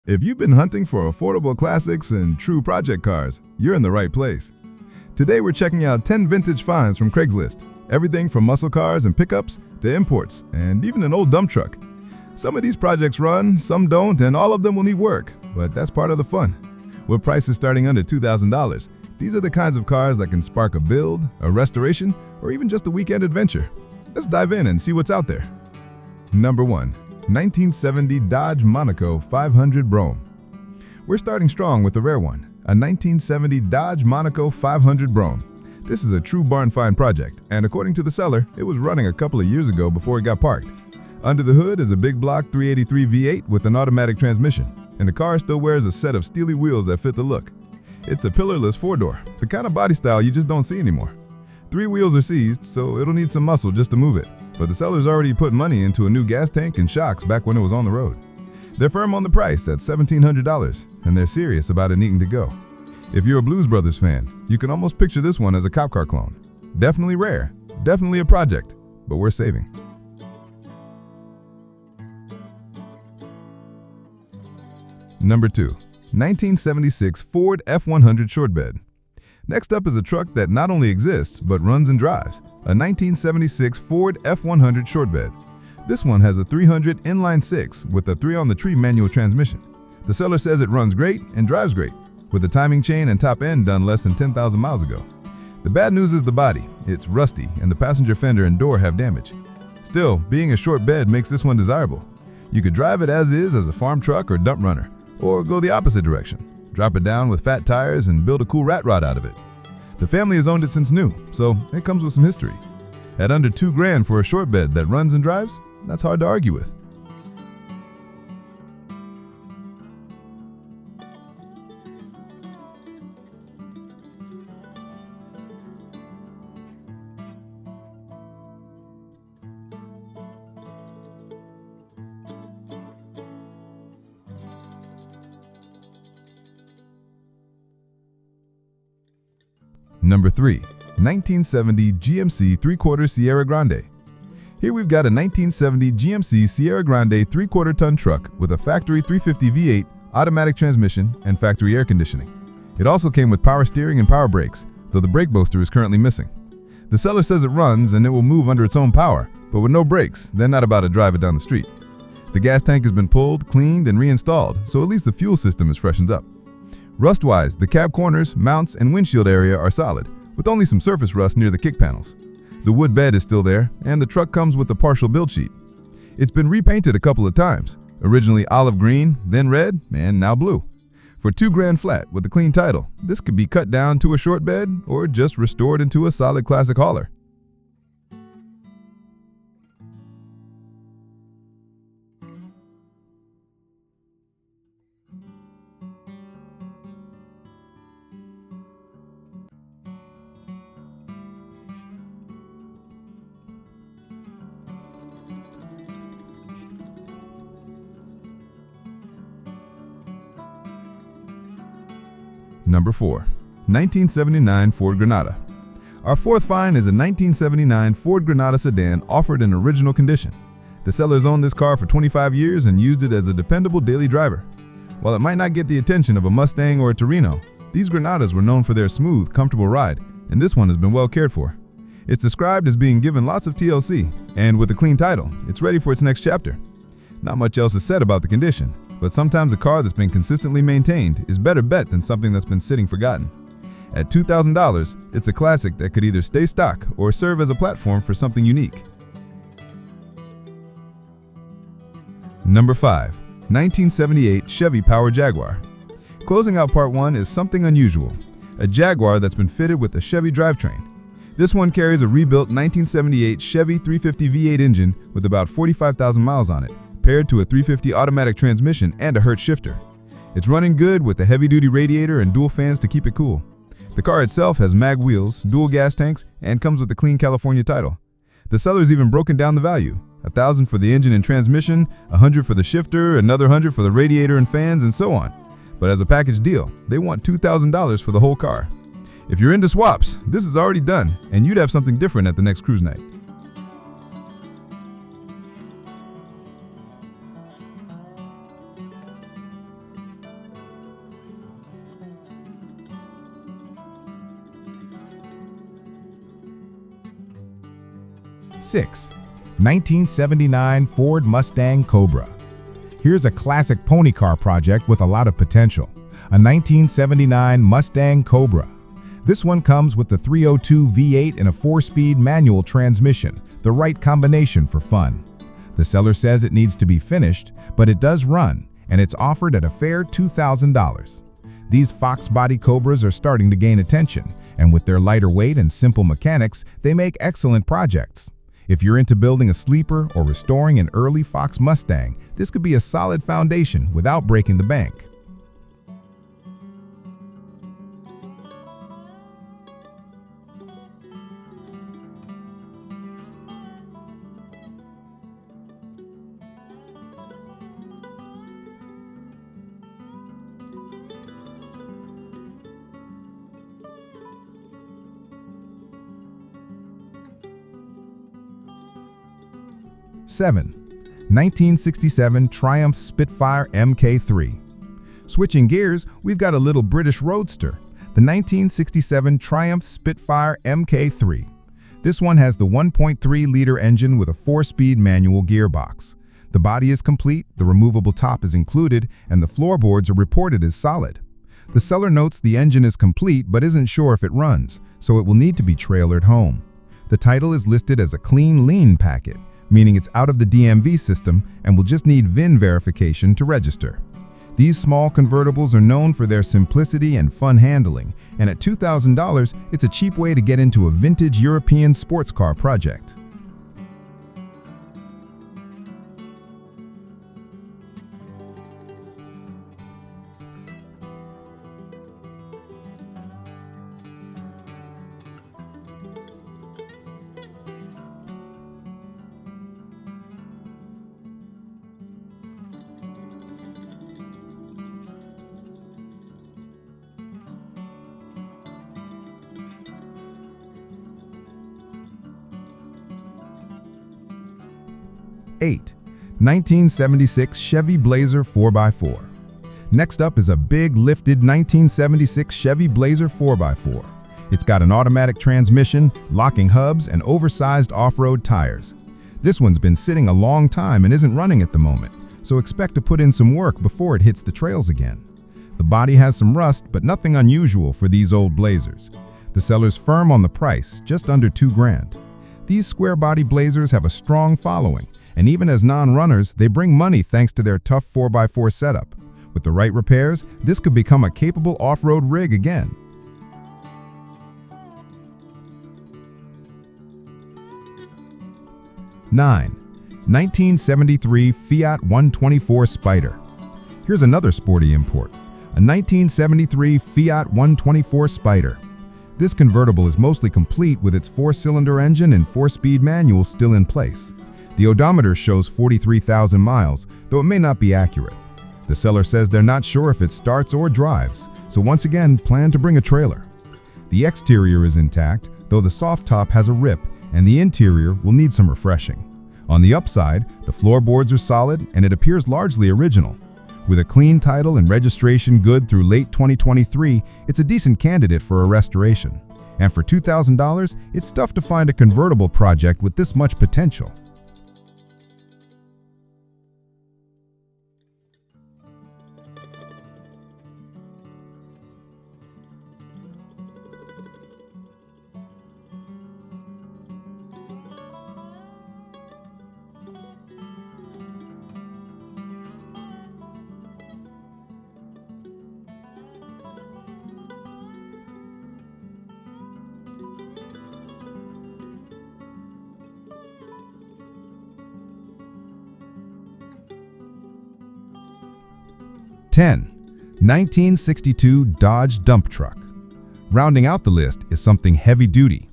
If you've been hunting for affordable classics and true project cars, you're in the right place. Today we're checking out 10 vintage finds from Craigslist. Everything from muscle cars and pickups to imports, and even an old dump truck. Some of these projects run, some don't, and all of them will need work, but that's part of the fun. With prices starting under $2,000, these are the kinds of cars that can spark a build, a restoration, or even just a weekend adventure. Let's dive in and see what's out there. Number 1. 1970 Dodge Monaco 500 Brougham. We're starting strong with a rare one, a 1970 Dodge Monaco 500 Brougham. This is a true barn find project, and according to the seller, it was running a couple of years ago before it got parked. Under the hood is a big block 383 V8 with an automatic transmission, and the car still wears a set of steely wheels that fit the look. It's a pillarless four-door, the kind of body style you just don't see anymore. 3 wheels are seized, so it'll need some muscle just to move it, but the seller's already put money into a new gas tank and shocks back when it was on the road. They're firm on the price at $1,700, and they're serious about it needing to go. If you're a Blues Brothers fan, you can almost picture this one as a cop car clone. Definitely rare, definitely a project, but worth saving. Number 2. 1976 Ford F100 Shortbed. Next up is a truck that not only exists, but runs and drives, a 1976 Ford F100 Shortbed. This one has a 300 inline-6 with a 3-on-the-tree manual transmission. The seller says it runs great and drives great, with the timing chain and top end done less than 10,000 miles ago. The bad news is the body. It's rusty, and the passenger fender and door have damage. Still, being a short bed makes this one desirable. You could drive it as is as a farm truck or dump runner, or go the opposite direction. Drop it down with fat tires and build a cool rat rod out of it. The family has owned it since new, so it comes with some history. At under $2,000 for a short bed that runs and drives, that's hard to argue with. Number 3. 1970 GMC 3/4 Sierra Grande. Here we've got a 1970 GMC Sierra Grande 3/4 ton truck with a factory 350 V8, automatic transmission, and factory air conditioning. It also came with power steering and power brakes, though the brake booster is currently missing. The seller says it runs and it will move under its own power, but with no brakes, they're not about to drive it down the street. The gas tank has been pulled, cleaned, and reinstalled, so at least the fuel system is freshened up. Rust-wise, the cab corners, mounts, and windshield area are solid, with only some surface rust near the kick panels. The wood bed is still there, and the truck comes with a partial build sheet. It's been repainted a couple of times, originally olive green, then red, and now blue. For $2,000 flat with a clean title, this could be cut down to a short bed or just restored into a solid classic hauler. Number 4. 1979 Ford Granada. Our fourth find is a 1979 Ford Granada sedan offered in original condition. The sellers owned this car for 25 years and used it as a dependable daily driver. While it might not get the attention of a Mustang or a Torino, these Granadas were known for their smooth, comfortable ride, and this one has been well cared for. It's described as being given lots of TLC, and with a clean title, it's ready for its next chapter. Not much else is said about the condition, but sometimes a car that's been consistently maintained is better bet than something that's been sitting forgotten. At $2,000, it's a classic that could either stay stock or serve as a platform for something unique. Number 5. 1978 Chevy Power Jaguar. Closing out part 1 is something unusual, a Jaguar that's been fitted with a Chevy drivetrain. This one carries a rebuilt 1978 Chevy 350 V8 engine with about 45,000 miles on it, paired to a 350 automatic transmission and a Hertz shifter. It's running good with a heavy-duty radiator and dual fans to keep it cool. The car itself has mag wheels, dual gas tanks, and comes with a clean California title. The seller's even broken down the value: $1,000 for the engine and transmission, $100 for the shifter, another $100 for the radiator and fans, and so on. But as a package deal, they want $2,000 for the whole car. If you're into swaps, this is already done, and you'd have something different at the next cruise night. 6. 1979 Ford Mustang Cobra. Here's a classic pony car project with a lot of potential. A 1979 Mustang Cobra. This one comes with the 302 V8 and a 4-speed manual transmission, the right combination for fun. The seller says it needs to be finished, but it does run, and it's offered at a fair $2,000. These Fox body Cobras are starting to gain attention, and with their lighter weight and simple mechanics, they make excellent projects. If you're into building a sleeper or restoring an early Fox Mustang, this could be a solid foundation without breaking the bank. Seven. 1967 Triumph Spitfire MK3. Switching gears, we've got a little British roadster, the 1967 Triumph Spitfire MK3. This one has the 1.3-liter engine with a 4-speed manual gearbox. The body is complete, the removable top is included, and the floorboards are reported as solid. The seller notes the engine is complete but isn't sure if it runs, so it will need to be trailered home. The title is listed as a clean lean packet, meaning it's out of the DMV system and will just need VIN verification to register. These small convertibles are known for their simplicity and fun handling, and at $2,000, it's a cheap way to get into a vintage European sports car project. Eight. 1976 Chevy Blazer 4x4. Next up is a big lifted 1976 Chevy Blazer 4x4. It's got an automatic transmission, locking hubs, and oversized off-road tires. This one's been sitting a long time and isn't running at the moment, so expect to put in some work before it hits the trails again. The body has some rust, but nothing unusual for these old Blazers. The seller's firm on the price, just under $2,000. These square-body Blazers have a strong following, and even as non-runners, they bring money thanks to their tough 4x4 setup. With the right repairs, this could become a capable off-road rig again. Nine. 1973 Fiat 124 Spider. Here's another sporty import, a 1973 Fiat 124 Spider. This convertible is mostly complete with its 4-cylinder engine and 4-speed manual still in place. The odometer shows 43,000 miles, though it may not be accurate. The seller says they're not sure if it starts or drives, so once again, plan to bring a trailer. The exterior is intact, though the soft top has a rip, and the interior will need some refreshing. On the upside, the floorboards are solid, and it appears largely original. With a clean title and registration good through late 2023, it's a decent candidate for a restoration. And for $2,000, it's tough to find a convertible project with this much potential. Ten. 1962 Dodge Dump Truck. Rounding out the list is something heavy-duty,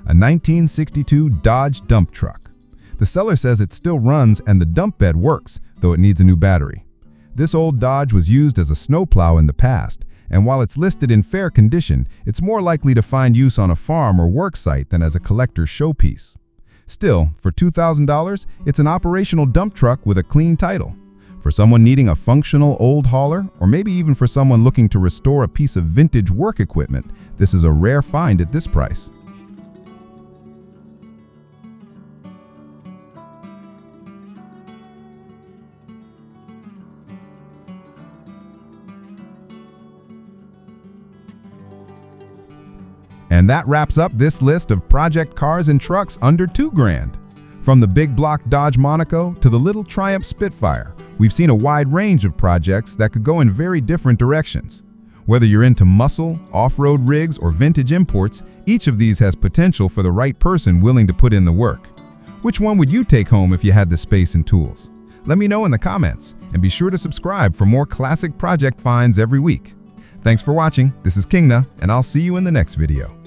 a 1962 Dodge Dump Truck. The seller says it still runs and the dump bed works, though it needs a new battery. This old Dodge was used as a snowplow in the past, and while it's listed in fair condition, it's more likely to find use on a farm or work site than as a collector's showpiece. Still, for $2,000, it's an operational dump truck with a clean title. For someone needing a functional old hauler, or maybe even for someone looking to restore a piece of vintage work equipment, this is a rare find at this price. And that wraps up this list of project cars and trucks under $2,000. From the big block Dodge Monaco to the little Triumph Spitfire, we've seen a wide range of projects that could go in very different directions. Whether you're into muscle, off-road rigs, or vintage imports, each of these has potential for the right person willing to put in the work. Which one would you take home if you had the space and tools? Let me know in the comments, and be sure to subscribe for more classic project finds every week. Thanks for watching. This is Kingna, and I'll see you in the next video.